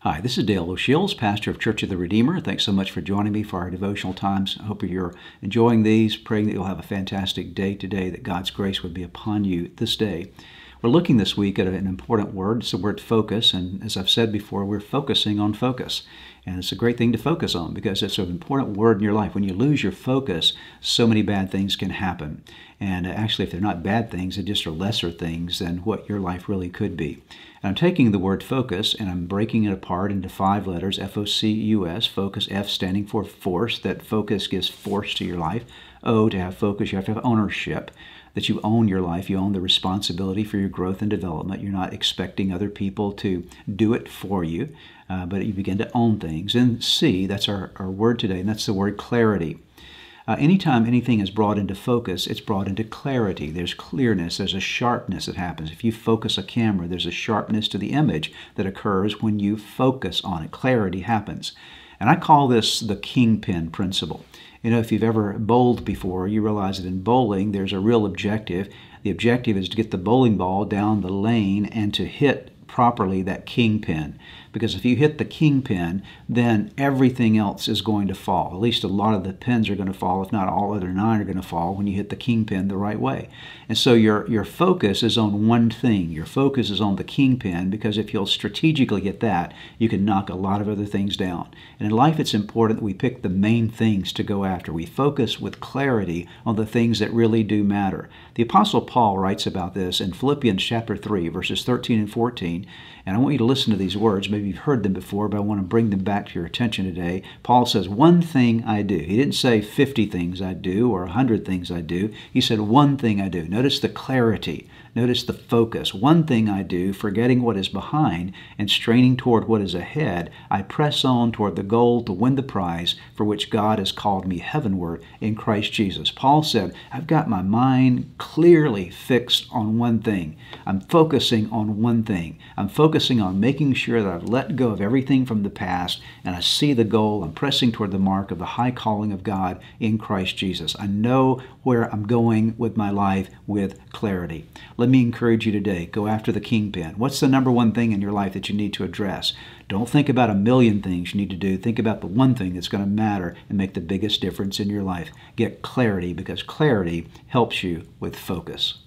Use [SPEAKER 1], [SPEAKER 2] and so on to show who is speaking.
[SPEAKER 1] Hi, this is Dale O'Shields, pastor of Church of the Redeemer. Thanks so much for joining me for our devotional times. I hope you're enjoying these, praying that you'll have a fantastic day today, that God's grace would be upon you this day. We're looking this week at an important word. It's the word focus, and as I've said before, we're focusing on focus. And it's a great thing to focus on because it's an important word in your life. When you lose your focus, so many bad things can happen. And actually, if they're not bad things, they just are lesser things than what your life really could be. And I'm taking the word focus and I'm breaking it apart into 5 letters, F-O-C-U-S, focus, F standing for force, that focus gives force to your life. O, to have focus, you have to have ownership, that you own your life, you own the responsibility for your growth and development. You're not expecting other people to do it for you, but you begin to own things. And C, that's our word today, and that's the word clarity. Anytime anything is brought into focus, it's brought into clarity. There's clearness, there's a sharpness that happens. If you focus a camera, there's a sharpness to the image that occurs when you focus on it. Clarity happens. And I call this the kingpin principle. You know, if you've ever bowled before, you realize that in bowling, there's a real objective. The objective is to get the bowling ball down the lane and to hit properly that kingpin. Because if you hit the kingpin, then everything else is going to fall. At least a lot of the pins are going to fall, if not all other 9 are going to fall when you hit the kingpin the right way. And so your focus is on one thing. Your focus is on the kingpin, because if you'll strategically get that, you can knock a lot of other things down. And in life, it's important that we pick the main things to go after. We focus with clarity on the things that really do matter. The Apostle Paul writes about this in Philippians chapter 3, verses 13 and 14. And I want you to listen to these words. Maybe you've heard them before, but I want to bring them back to your attention today. Paul says, one thing I do. He didn't say 50 things I do or 100 things I do. He said, one thing I do. Notice the clarity. Notice the focus. One thing I do, forgetting what is behind and straining toward what is ahead, I press on toward the goal to win the prize for which God has called me heavenward in Christ Jesus. Paul said, I've got my mind clearly fixed on one thing. I'm focusing on one thing. I'm focusing on making sure that I've let go of everything from the past and I see the goal. I'm pressing toward the mark of the high calling of God in Christ Jesus. I know where I'm going with my life with clarity. Let me encourage you today, go after the kingpin. What's the number one thing in your life that you need to address? Don't think about a million things you need to do. Think about the one thing that's going to matter and make the biggest difference in your life. Get clarity, because clarity helps you with focus.